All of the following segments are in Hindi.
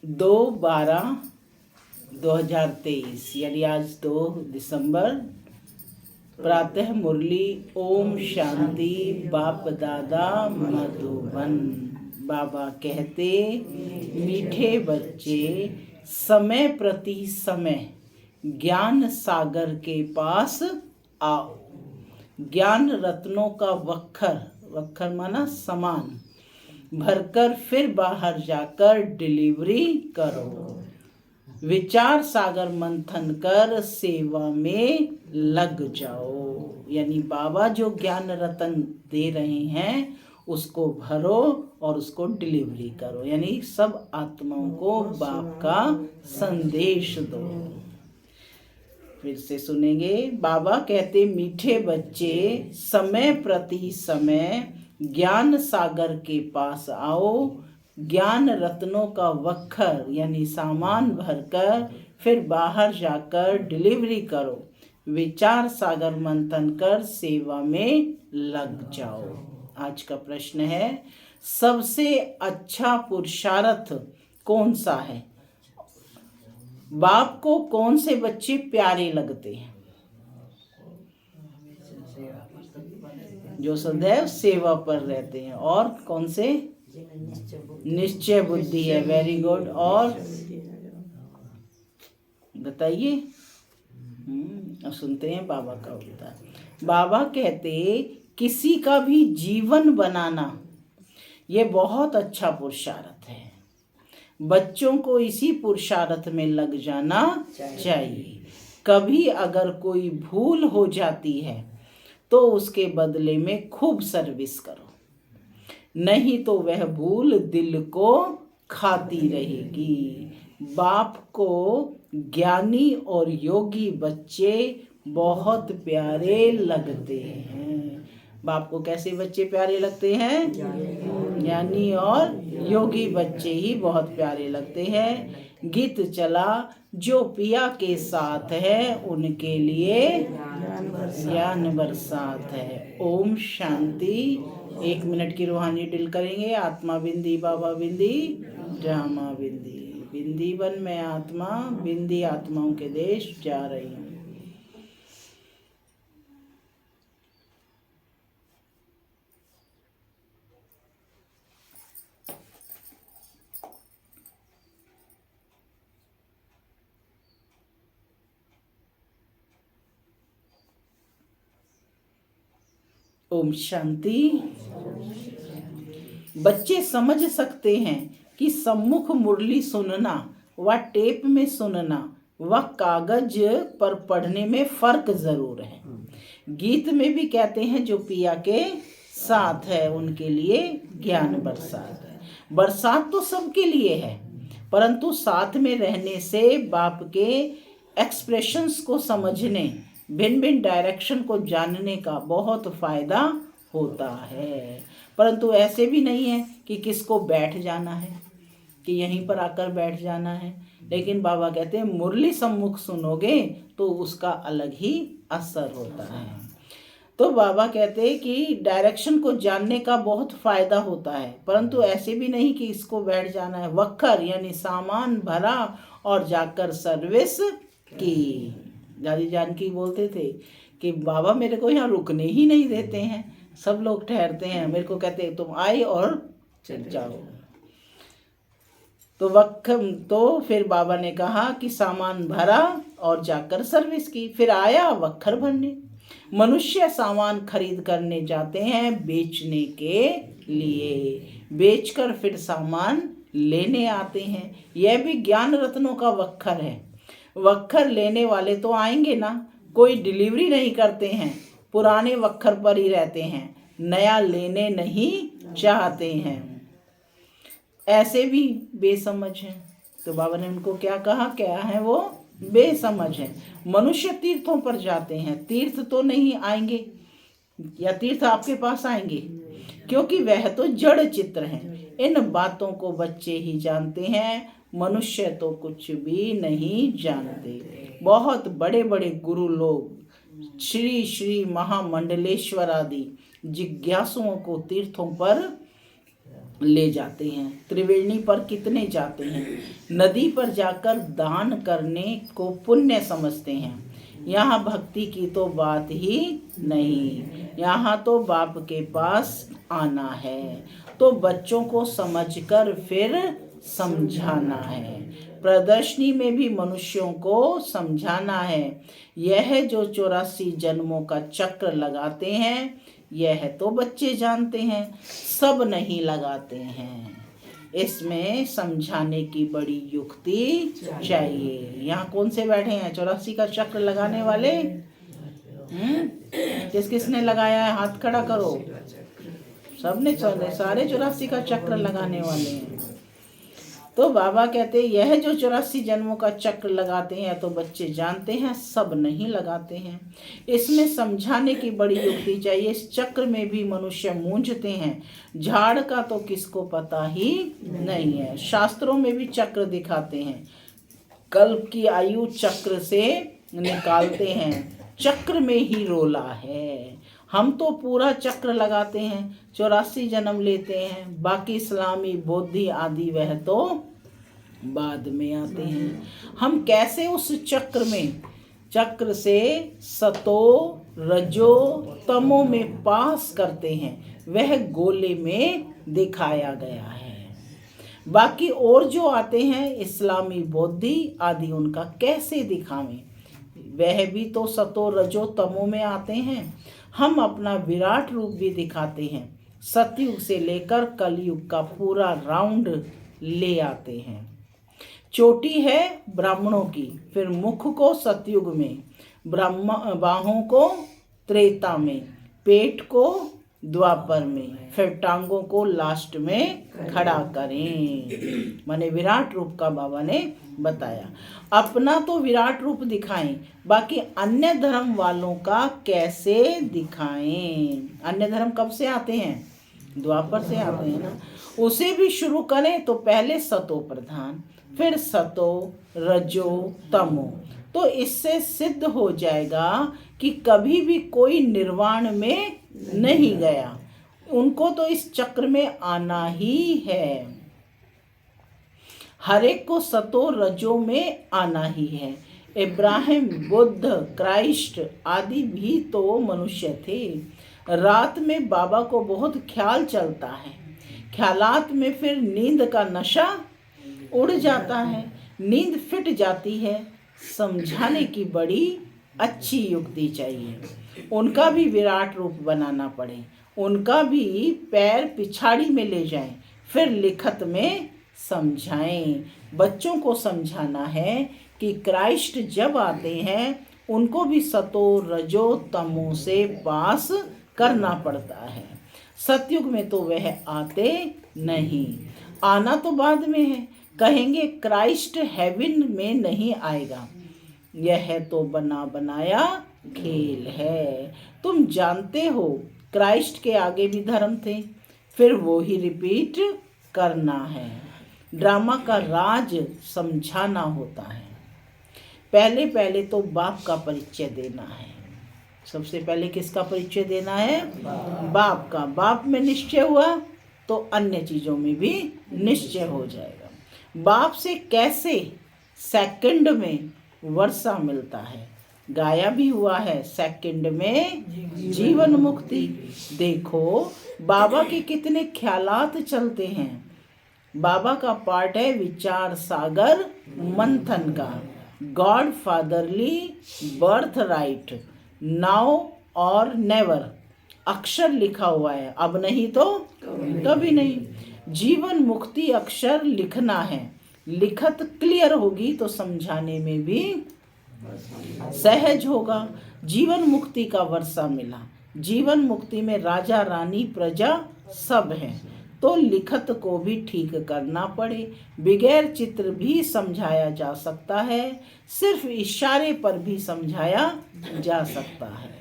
2/12/2023 यानी आज 2 दिसंबर। प्रातः मुरली ओम शांति बाप दादा मधुबन। बाबा कहते मीठे बच्चे समय प्रति समय ज्ञान सागर के पास आओ। ज्ञान रत्नों का वक्खर माना सामान भरकर फिर बाहर जाकर डिलीवरी करो। विचार सागर मंथन कर सेवा में लग जाओ। यानी बाबा जो ज्ञान रतन दे रहे हैं उसको भरो और उसको डिलीवरी करो, यानी सब आत्माओं को बाप का संदेश दो। फिर से सुनेंगे। बाबा कहते मीठे बच्चे समय प्रति समय ज्ञान सागर के पास आओ। ज्ञान रत्नों का वक्खर यानी सामान भरकर फिर बाहर जाकर डिलीवरी करो। विचार सागर मंथन कर सेवा में लग जाओ। आज का प्रश्न है, सबसे अच्छा पुरुषार्थ कौन सा है? बाप को कौन से बच्चे प्यारे लगते हैं? जो सदैव सेवा पर रहते हैं। और कौन से? निश्चय बुद्धि है। Very good. और बताइए। अब सुनते हैं बाबा का उत्तर। बाबा कहते किसी का भी जीवन बनाना ये बहुत अच्छा पुरुषार्थ है। बच्चों को इसी पुरुषार्थ में लग जाना चाहिए। कभी अगर कोई भूल हो जाती है तो उसके बदले में खूब सर्विस करो, नहीं तो वह भूल दिल को खाती रहेगी। बाप को ज्ञानी और योगी बच्चे बहुत प्यारे लगते हैं। बाप को कैसे बच्चे प्यारे लगते हैं? ज्ञानी और योगी बच्चे ही बहुत प्यारे लगते हैं। गीत चला जो पिया के साथ है उनके लिए ज्ञान बरसात है। ओम शांति। 1 मिनट की रूहानी डिल करेंगे। आत्मा बिंदी बाबा बिंदी ड्रामा बिंदी। बिंदी बन मैं आत्मा बिंदी आत्माओं के देश जा रही हूँ। ओम शांति। बच्चे समझ सकते हैं कि सम्मुख मुरली सुनना व टेप में सुनना व कागज पर पढ़ने में फर्क जरूर है। गीत में भी कहते हैं जो पिया के साथ है उनके लिए ज्ञान बरसात है। बरसात तो सबके लिए है, परंतु साथ में रहने से बाप के एक्सप्रेशंस को समझने, भिन्न भिन्न डायरेक्शन को जानने का बहुत फायदा होता है। परंतु ऐसे भी नहीं है कि किसको बैठ जाना है, कि यहीं पर आकर बैठ जाना है। लेकिन बाबा कहते हैं मुरली सम्मुख सुनोगे तो उसका अलग ही असर होता है। तो बाबा कहते हैं कि डायरेक्शन को जानने का बहुत फायदा होता है, परंतु ऐसे भी नहीं कि इसको बैठ जाना है। वक्खर यानी सामान भरा और जाकर सर्विस की। दादी जानकी बोलते थे कि बाबा मेरे को यहाँ रुकने ही नहीं देते हैं, सब लोग ठहरते हैं, मेरे को कहते हैं तुम आए और चल जाओ। तो फिर बाबा ने कहा कि सामान भरा और जाकर सर्विस की, फिर आया वक्खर भरने। मनुष्य सामान खरीद करने जाते हैं बेचने के लिए, बेचकर फिर सामान लेने आते हैं। यह भी ज्ञान रत्नों का वक्खर है। वक्खर लेने वाले तो आएंगे ना, कोई डिलीवरी नहीं करते हैं, पुराने वक्खर पर ही रहते हैं, नया लेने नहीं चाहते हैं। ऐसे भी बेसमझ हैं। तो बाबा ने उनको क्या कहा? क्या है वो? बेसमझ है। मनुष्य तीर्थों पर जाते हैं, तीर्थ तो नहीं आएंगे, या तीर्थ आपके पास आएंगे? क्योंकि वह तो जड़ चित्र हैं। इन बातों को बच्चे ही जानते हैं, मनुष्य तो कुछ भी नहीं जानते। बहुत बड़े बड़े गुरु लोग श्री श्री महामंडलेश्वर आदि जिज्ञासुओं को तीर्थों पर ले जाते हैं। त्रिवेणी पर कितने जाते हैं। नदी पर जाकर दान करने को पुण्य समझते हैं। यहाँ भक्ति की तो बात ही नहीं, यहाँ तो बाप के पास आना है, तो बच्चों को समझकर फिर समझाना है। प्रदर्शनी में भी मनुष्यों को समझाना है। यह जो 84 जन्मों का चक्र लगाते हैं, यह तो बच्चे जानते हैं, सब नहीं लगाते हैं। इसमें समझाने की बड़ी युक्ति चाहिए। यहाँ कौन से बैठे हैं 84 का चक्र लगाने वाले? किस किसने लगाया है? हाथ खड़ा करो। सबने, सारे 84 का चक्र लगाने वाले हैं। तो बाबा कहते हैं यह जो 84 जन्मों का चक्र लगाते हैं तो बच्चे जानते हैं, सब नहीं लगाते हैं। इसमें समझाने की बड़ी युक्ति चाहिए। इस चक्र में भी मनुष्य मूंझते हैं, झाड़ का तो किसको पता ही नहीं है। शास्त्रों में भी चक्र दिखाते हैं, कल्प की आयु चक्र से निकालते हैं, चक्र में ही रोला है। हम तो पूरा चक्र लगाते हैं, 84 जन्म लेते हैं। बाकी इस्लामी, बौद्धि आदि वह तो बाद में आते हैं। हम कैसे उस चक्र से सतो रजो तमो में पास करते हैं, वह गोले में दिखाया गया है। बाकी और जो आते हैं इस्लामी, बौद्धि आदि, उनका कैसे दिखावें, वह भी तो सतो रजो तमो में आते हैं। हम अपना विराट रूप भी दिखाते हैं, सतयुग से लेकर कलयुग का पूरा राउंड ले आते हैं। चोटी है ब्राह्मणों की, फिर मुख को सतयुग में, बाहों को त्रेता में, पेट को द्वापर में, फिर टांगों को लास्ट में खड़ा करें। माने विराट रूप का बाबा ने बताया। अपना तो विराट रूप दिखाएं, बाकी अन्य धर्म वालों का कैसे दिखाएं। अन्य धर्म कब से आते हैं? द्वापर से आते हैं ना। उसे भी शुरू करें तो पहले सतो प्रधान, फिर सतो रजो तमो, तो इससे सिद्ध हो जाएगा कि कभी भी कोई निर्वाण में नहीं गया, उनको तो इस चक्र में आना ही है। हर एक को सतो रजो में आना ही है। इब्राहिम, बुद्ध, क्राइस्ट आदि भी तो मनुष्य थे। रात में बाबा को बहुत ख्याल चलता है, ख्यालात में फिर नींद का नशा उड़ जाता है, नींद फिट जाती है। समझाने की बड़ी अच्छी युक्ति चाहिए। उनका भी विराट रूप बनाना पड़े, उनका भी पैर पिछाड़ी में ले जाएं, फिर लिखत में समझाएं। बच्चों को समझाना है कि क्राइस्ट जब आते हैं उनको भी सतो रजो तमो से पास करना पड़ता है। सतयुग में तो वह आते नहीं, आना तो बाद में है। कहेंगे क्राइस्ट हेवन में नहीं आएगा, यह तो बना बनाया खेल है। तुम जानते हो क्राइस्ट के आगे भी धर्म थे, फिर वो ही रिपीट करना है। ड्रामा का राज समझाना होता है। पहले पहले तो बाप का परिचय देना है। सबसे पहले किसका परिचय देना है? बाप का। बाप में निश्चय हुआ तो अन्य चीज़ों में भी निश्चय हो जाएगा। बाप से कैसे सेकंड में वर्षा मिलता है, गाया भी हुआ है, सेकंड में जीवन मुक्ति। देखो बाबा के कितने ख्यालात चलते हैं। बाबा का पार्ट है विचार सागर मंथन का, God fatherly birth right, now और नेवर अक्षर लिखा हुआ है, अब नहीं तो कभी नहीं। जीवन मुक्ति अक्षर लिखना है, लिखत क्लियर होगी तो समझाने में भी सहज होगा। जीवन मुक्ति का वर्षा मिला, जीवन मुक्ति में राजा रानी प्रजा सब हैं, तो लिखत को भी ठीक करना पड़े। बगैर चित्र भी समझाया जा सकता है, सिर्फ इशारे पर भी समझाया जा सकता है।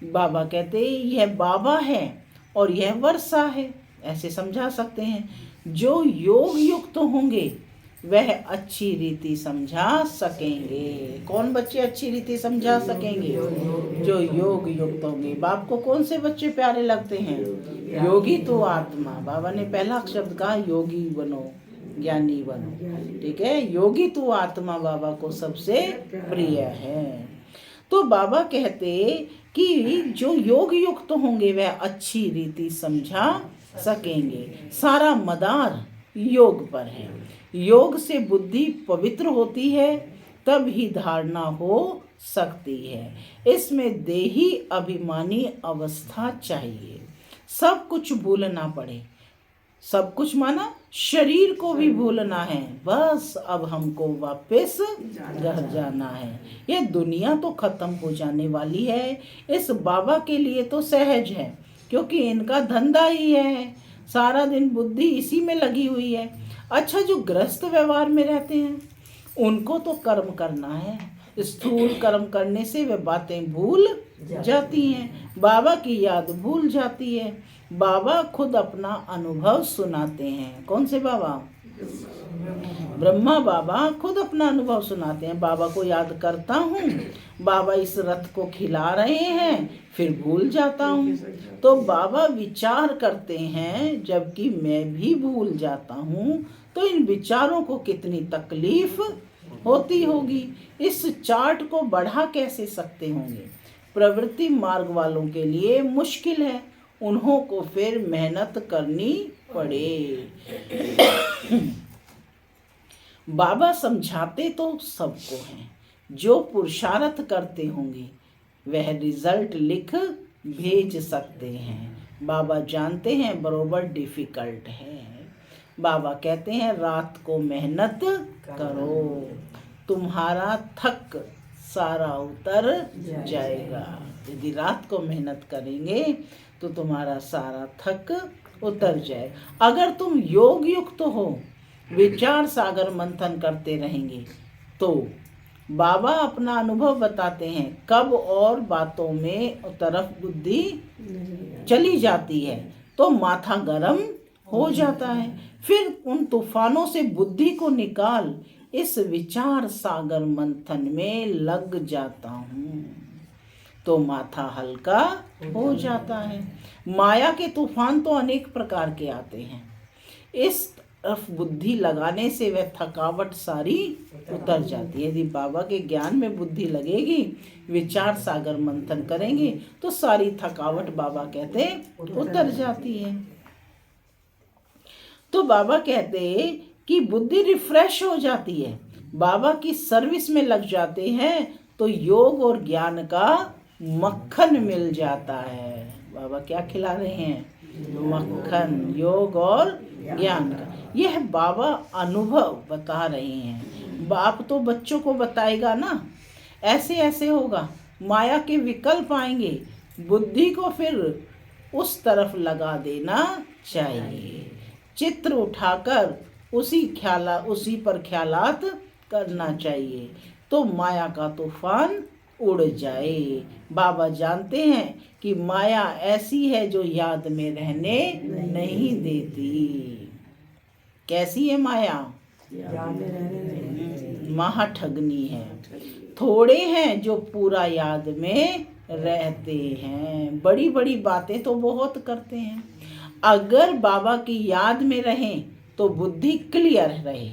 बाबा कहते यह बाबा है और यह वर्षा है, ऐसे समझा सकते हैं। जो योग युक्त होंगे वह अच्छी रीति समझा सकेंगे। कौन बच्चे अच्छी रीति समझा सकेंगे? जो योग युक्त होंगे। बाप को कौन से बच्चे प्यारे लगते हैं? योगी तो आत्मा। बाबा ने पहला शब्द कहा योगी बनो, ज्ञानी बनो। ठीक है, योगी तो आत्मा बाबा को सबसे प्रिय है। तो बाबा कहते कि जो योग युक्त होंगे वह अच्छी रीति समझा सकेंगे। सारा मदार योग पर है। योग से बुद्धि पवित्र होती है, तब ही धारणा हो सकती है। इसमें देही अभिमानी अवस्था चाहिए। सब कुछ भूलना पड़े। सब कुछ माना शरीर को भी भूलना है। बस अब हमको वापस घर जाना है। ये दुनिया तो खत्म हो जाने वाली है। इस बाबा के लिए तो सहज है, क्योंकि इनका धंधा ही है। सारा दिन बुद्धि इसी में लगी हुई है। अच्छा, जो गृहस्थ व्यवहार में रहते हैं उनको तो कर्म करना है। स्थूल कर्म करने से वे बातें भूल जाती हैं, बाबा की याद भूल जाती है। बाबा खुद अपना अनुभव सुनाते हैं। कौन से बाबा? ब्रह्मा बाबा खुद अपना अनुभव सुनाते हैं। बाबा को याद करता हूँ, बाबा इस रथ को खिला रहे हैं, फिर भूल जाता हूँ। तो बाबा विचार करते हैं, जबकि मैं भी भूल जाता हूँ। तो इन विचारों को कितनी तकलीफ होती होगी। इस चार्ट को बढ़ा कैसे सकते होंगे? प्रवृत्ति मार्ग वालों के लिए मुश्किल है, उन्हों को फिर मेहनत करनी पड़े। बाबा समझाते तो सबको हैं। जो पुरुषार्थ करते होंगे वह रिजल्ट लिख भेज सकते हैं। बाबा जानते हैं बरोबर डिफिकल्ट है। बाबा कहते हैं रात को मेहनत करो, तुम्हारा थक सारा उतर जाएगा। यदि रात को मेहनत करेंगे तो तुम्हारा सारा थक उतर जाए। अगर तुम योग युक्त हो, विचार सागर मंथन करते रहेंगे, तो बाबा अपना अनुभव बताते हैं कब और बातों में तरफ बुद्धि चली जाती है तो माथा गरम हो जाता है। फिर उन तूफानों से बुद्धि को निकाल इस विचार सागर मंथन में लग जाता हूँ तो माथा हल्का हो जाता है। माया के तूफान तो अनेक प्रकार के आते हैं। इस तरफ बुद्धि लगाने से वह थकावट सारी उतर जाती है। यदि बाबा के ज्ञान में बुद्धि लगेगी, विचार सागर मंथन करेंगे तो सारी थकावट बाबा कहते उतर जाती है। तो बाबा कहते कि बुद्धि रिफ्रेश हो जाती है। बाबा की सर्विस में लग जाते हैं तो योग और ज्ञान का मक्खन मिल जाता है। बाबा क्या खिला रहे हैं? मक्खन, योग और ज्ञान का। यह बाबा अनुभव बता रहे हैं। बाप तो बच्चों को बताएगा ना, ऐसे ऐसे होगा। माया के विकल्प आएंगे, बुद्धि को फिर उस तरफ लगा देना चाहिए। चित्र उठाकर उसी पर ख्यालात करना चाहिए तो माया का तूफान उड़ जाए। बाबा जानते हैं कि माया ऐसी है जो याद में रहने नहीं देती। कैसी है माया? महाठगनी है। थोड़े हैं जो पूरा याद में रहते हैं। बड़ी बड़ी बातें तो बहुत करते हैं। अगर बाबा की याद में रहें तो बुद्धि क्लियर रहे।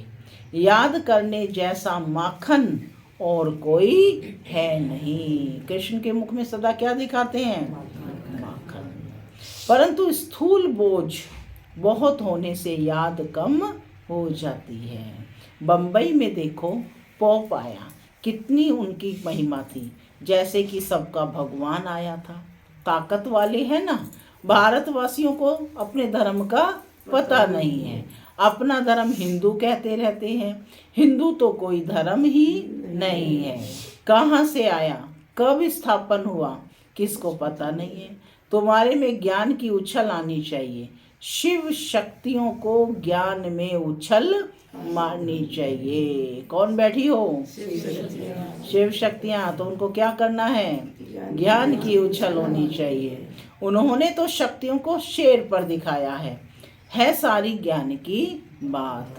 याद करने जैसा माखन और कोई है नहीं। कृष्ण के मुख में सदा क्या दिखाते हैं? माखन। परंतु स्थूल बोझ बहुत होने से याद कम हो जाती है। बंबई में देखो, पॉप आया, कितनी उनकी महिमा थी, जैसे कि सबका भगवान आया था। ताकत वाले हैं ना। भारतवासियों को अपने धर्म का पता नहीं है। अपना धर्म हिंदू कहते रहते हैं। हिंदू तो कोई धर्म ही नहीं है। कहाँ से आया, कब स्थापन हुआ, किसको पता नहीं है। तुम्हारे में ज्ञान की उछल आनी चाहिए। शिव शक्तियों को ज्ञान में उछल मारनी चाहिए। कौन बैठी हो? शिव शक्तियाँ। तो उनको क्या करना है? ज्ञान की उछल होनी चाहिए। उन्होंने तो शक्तियों को शेर पर दिखाया है सारी ज्ञान की बात।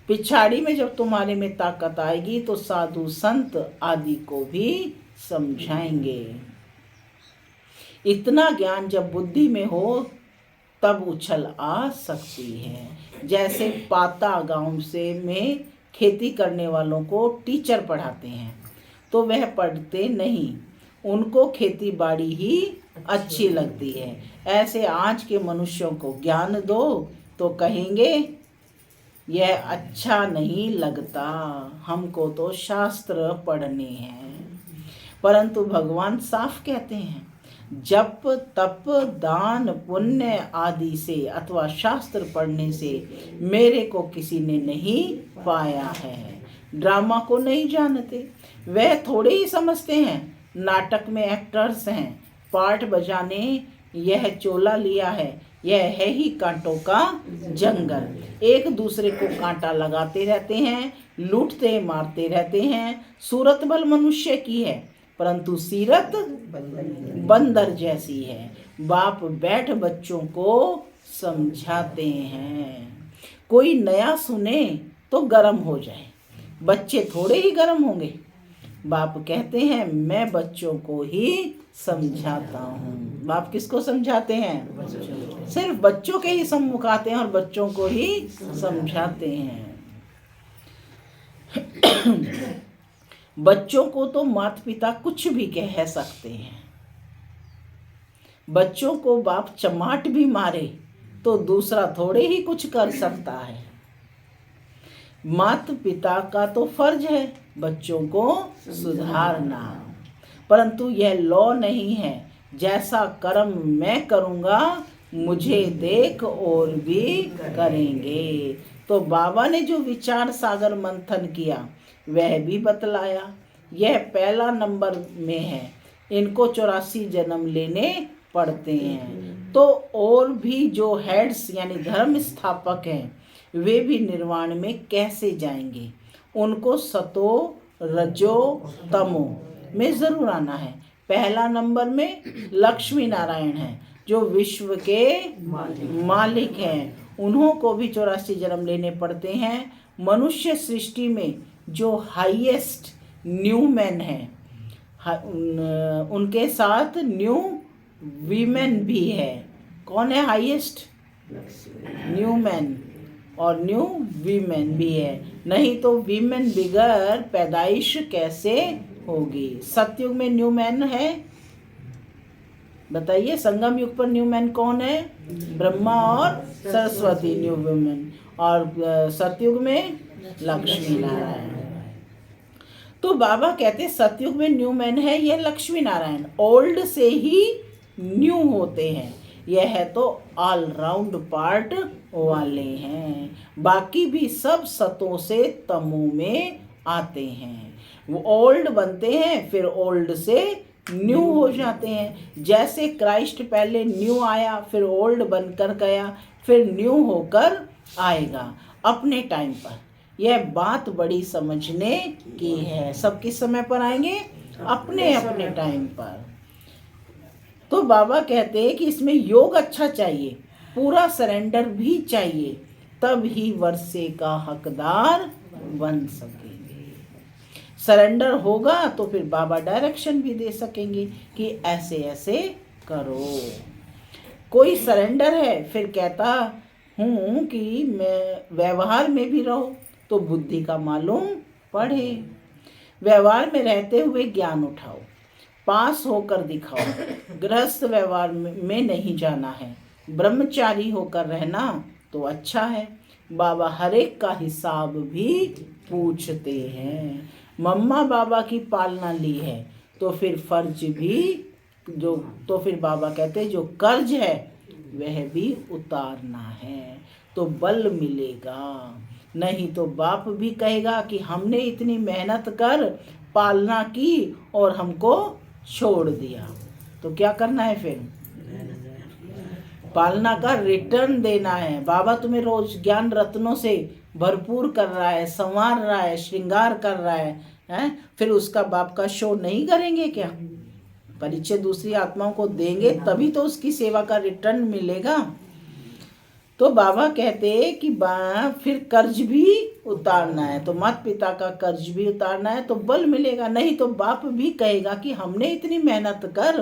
पिछाड़ी में जब तुम्हारे में ताकत आएगी तो साधु संत आदि को भी समझाएंगे। इतना ज्ञान जब बुद्धि में हो तब उछल आ सकती है। जैसे पाता गांव से में खेती करने वालों को टीचर पढ़ाते हैं तो वह पढ़ते नहीं, उनको खेती बाड़ी ही अच्छी लगती है। ऐसे आज के मनुष्यों को ज्ञान दो तो कहेंगे यह अच्छा नहीं लगता, हमको तो शास्त्र पढ़ने हैं। परंतु भगवान साफ कहते हैं जप तप दान पुण्य आदि से अथवा शास्त्र पढ़ने से मेरे को किसी ने नहीं पाया है। ड्रामा को नहीं जानते, वह थोड़े ही समझते हैं। नाटक में एक्टर्स हैं, पार्ट बजाने यह चोला लिया है, यह है ही कांटों का जंगल। एक दूसरे को कांटा लगाते रहते हैं, लूटते मारते रहते हैं। सूरत भल मनुष्य की है परंतु सीरत बंदर जैसी है। बाप बैठ बच्चों को समझाते हैं। कोई नया सुने तो गरम हो जाए, बच्चे थोड़े ही गरम होंगे। बाप कहते हैं मैं बच्चों को ही समझाता हूँ। बाप किसको समझाते हैं? सिर्फ बच्चों के ही सम्मुख आते हैं और बच्चों को ही समझाते हैं। बच्चों को तो माता पिता कुछ भी कह सकते हैं। बच्चों को बाप चमाट भी मारे तो दूसरा थोड़े ही कुछ कर सकता है। माता पिता का तो फर्ज है बच्चों को सुधारना, परंतु यह लॉ नहीं है। जैसा कर्म मैं करूँगा मुझे देख और भी करेंगे। तो बाबा ने जो विचार सागर मंथन किया वह भी बतलाया। यह पहला नंबर में है, इनको 84 जन्म लेने पड़ते हैं। तो और भी जो हेड्स यानी धर्म स्थापक हैं वे भी निर्वाण में कैसे जाएंगे? उनको सतो रजो तमो में जरूर आना है। पहला नंबर में लक्ष्मी नारायण है जो विश्व के मालिक हैं, उन्हों को भी 84 जन्म लेने पड़ते हैं। मनुष्य सृष्टि में जो हाईएस्ट न्यू मैन है उनके साथ न्यू वीमेन भी है। कौन है हाईएस्ट? न्यू मैन और न्यू वीमेन भी है, नहीं तो वीमेन बिगर पैदाइश कैसे होगी? सतयुग में न्यू मैन है, बताइए। संगम युग पर न्यू मैन कौन है? ब्रह्मा और सरस्वती न्यू वुमेन, और सतयुग में लक्ष्मी नारायण। तो बाबा कहते सतयुग में न्यू मैन है ये लक्ष्मी नारायण, ओल्ड से ही न्यू होते हैं। यह तो ऑल राउंड पार्ट वाले हैं। बाकी भी सब सतों से तमो में आते हैं। वो ओल्ड बनते हैं फिर ओल्ड से न्यू हो जाते हैं। जैसे क्राइस्ट पहले न्यू आया फिर ओल्ड बनकर गया फिर न्यू होकर आएगा अपने टाइम पर। यह बात बड़ी समझने की है। सब किस समय पर आएंगे? अपने अपने टाइम पर। तो बाबा कहते हैं कि इसमें योग अच्छा चाहिए, पूरा सरेंडर भी चाहिए, तब ही वर्षे का हकदार बन सकेंगे। सरेंडर होगा तो फिर बाबा डायरेक्शन भी दे सकेंगे कि ऐसे ऐसे करो। कोई सरेंडर है फिर कहता हूँ कि मैं व्यवहार में भी रहो तो बुद्धि का मालूम पढ़े। व्यवहार में रहते हुए ज्ञान उठाओ, पास होकर दिखाओ। गृहस्थ व्यवहार में नहीं जाना है, ब्रह्मचारी होकर रहना तो अच्छा है। बाबा हर एक का हिसाब भी पूछते हैं। मम्मा बाबा की पालना ली है तो फिर फर्ज भी तो फिर बाबा कहते जो कर्ज है वह भी उतारना है तो बल मिलेगा। नहीं तो बाप भी कहेगा कि हमने इतनी मेहनत कर पालना की और हमको छोड़ दिया, तो क्या करना है? फिर पालना का रिटर्न देना है। बाबा तुम्हें रोज ज्ञान रत्नों से भरपूर कर रहा है, संवार रहा है, श्रृंगार कर रहा है, फिर उसका बाप का शो नहीं करेंगे क्या? परिचय दूसरी आत्माओं को देंगे तभी तो उसकी सेवा का रिटर्न मिलेगा। तो बाबा कहते कि फिर कर्ज भी उतारना है, तो माता पिता का कर्ज भी उतारना है तो बल मिलेगा, नहीं तो बाप भी कहेगा कि हमने इतनी मेहनत कर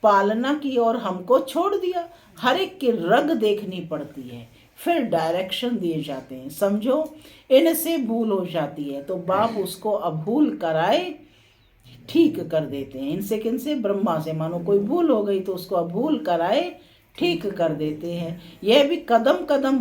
पालना की और हमको छोड़ दिया। हर एक की रग देखनी पड़ती है, फिर डायरेक्शन दिए जाते हैं, समझो इनसे भूल हो जाती है तो बाप उसको अभूल कराए ठीक कर देते हैं। इनसे किनसे? ब्रह्मा से। मानो कोई भूल हो गई तो उसको अभूल कराए ठीक कर देते हैं। यह भी कदम कदम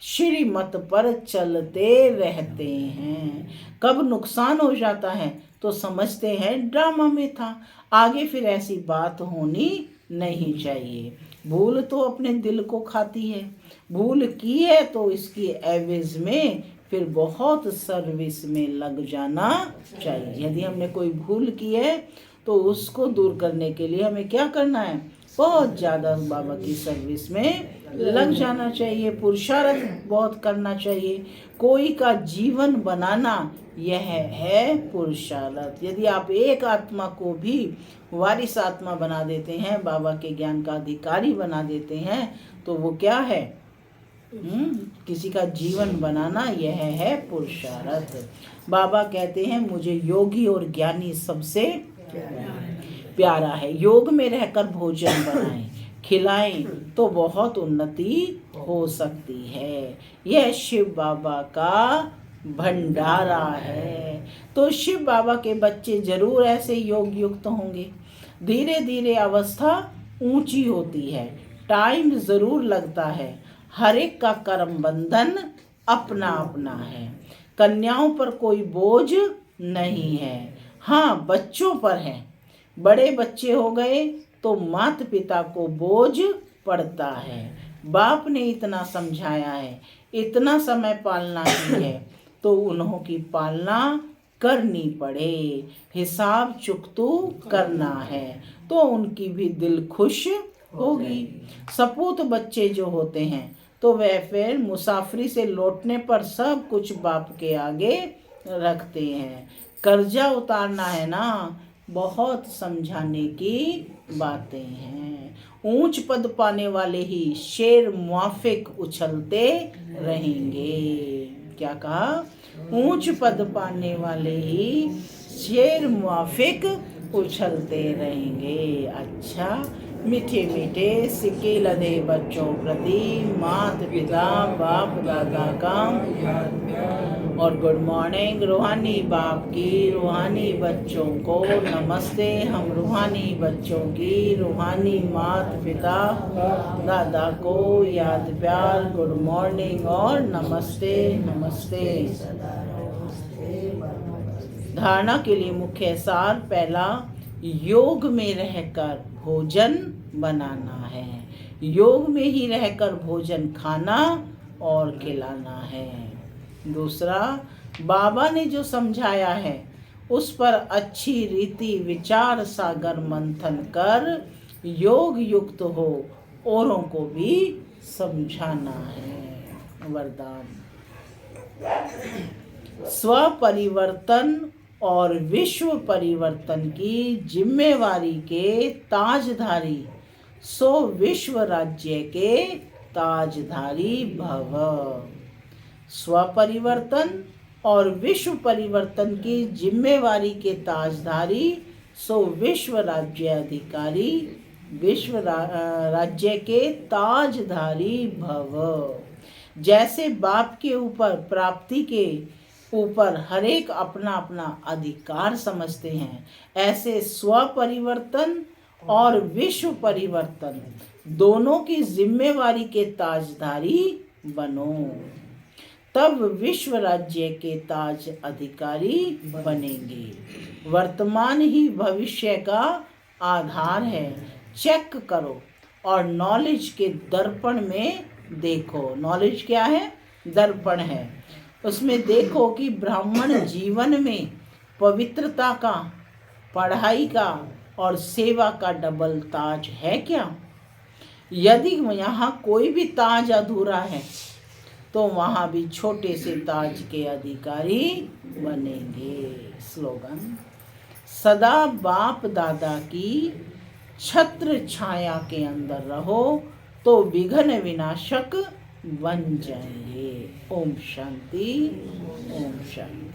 श्रीमत पर चलते रहते हैं। कब नुकसान हो जाता है तो समझते हैं ड्रामा में था, आगे फिर ऐसी बात होनी नहीं चाहिए। भूल तो अपने दिल को खाती है, भूल की है तो इसकी एवज में फिर बहुत सर्विस में लग जाना चाहिए। यदि हमने कोई भूल की है तो उसको दूर करने के लिए हमें क्या करना है? बहुत ज़्यादा बाबा की सर्विस में लग जाना चाहिए, पुरुषार्थ बहुत करना चाहिए। कोई का जीवन बनाना यह है पुरुषार्थ। यदि आप एक आत्मा को भी वारिस आत्मा बना देते हैं, बाबा के ज्ञान का अधिकारी बना देते हैं, तो वो क्या है? किसी का जीवन बनाना यह है पुरुषार्थ। बाबा कहते हैं मुझे योगी और ज्ञानी सबसे प्यारा है। योग में रहकर भोजन बनाएं, खिलाएं तो बहुत उन्नति हो सकती है। यह शिव बाबा का भंडारा है। तो शिव बाबा के बच्चे जरूर ऐसे योग युक्त होंगे। धीरे धीरे अवस्था ऊंची होती है, टाइम जरूर लगता है। हर एक का कर्म बंधन अपना अपना है। कन्याओं पर कोई बोझ नहीं है, हाँ बच्चों पर है। बड़े बच्चे हो गए तो माता पिता को बोझ पड़ता है। बाप ने इतना समझाया है, इतना समय पालना की है तो उन्हों की पालना करनी पड़े। हिसाब चुकतू करना है तो उनकी भी दिल खुश होगी। सपूत बच्चे जो होते हैं तो वह फिर मुसाफरी से लौटने पर सब कुछ बाप के आगे रखते हैं। कर्जा उतारना है ना, बहुत समझाने की बातें हैं। ऊंच पद पाने वाले ही शेर मुआफिक उछलते रहेंगे। क्या कहा? ऊंच पद पाने वाले ही शेर मुआफिक उछलते रहेंगे। अच्छा, मीठे मीठे सिक्के लदे बच्चों प्रति माता पिता बाप दादा का और गुड मॉर्निंग रूहानी बाप की, रूहानी बच्चों को नमस्ते। हम रूहानी बच्चों की रूहानी माता पिता दादा को याद प्यार गुड मॉर्निंग और नमस्ते नमस्ते। धारणा के लिए मुख्य सार, पहला, योग में रहकर भोजन बनाना है। योग में ही रहकर भोजन खाना और खिलाना है। दूसरा, बाबा ने जो समझाया है उस पर अच्छी रीति विचार सागर मंथन कर योग युक्त हो औरों को भी समझाना है। वरदान, स्व परिवर्तन और विश्व परिवर्तन की जिम्मेवारी के ताजधारी सो विश्व राज्य के ताजधारी भव। स्व परिवर्तन और विश्व परिवर्तन की जिम्मेवारी के ताजधारी सो विश्व राज्य अधिकारी, विश्व राज्य के ताजधारी भव। जैसे बाप के ऊपर, प्राप्ति के ऊपर हर एक अपना अपना अधिकार समझते हैं, ऐसे स्व परिवर्तन और विश्व परिवर्तन दोनों की जिम्मेवारी के ताजधारी बनो, तब विश्व राज्य के ताज अधिकारी बनेंगे। वर्तमान ही भविष्य का आधार है। चेक करो और नॉलेज के दर्पण में देखो। नॉलेज क्या है? दर्पण है। उसमें देखो कि ब्राह्मण जीवन में पवित्रता का, पढ़ाई का और सेवा का डबल ताज है क्या? यदि यहाँ कोई भी ताज अधूरा है तो वहाँ भी छोटे से ताज के अधिकारी बनेंगे। स्लोगन, सदा बाप दादा की छत्र छाया के अंदर रहो तो विघ्न विनाशक बन जाएंगे। ओम शांति, ओम शांति।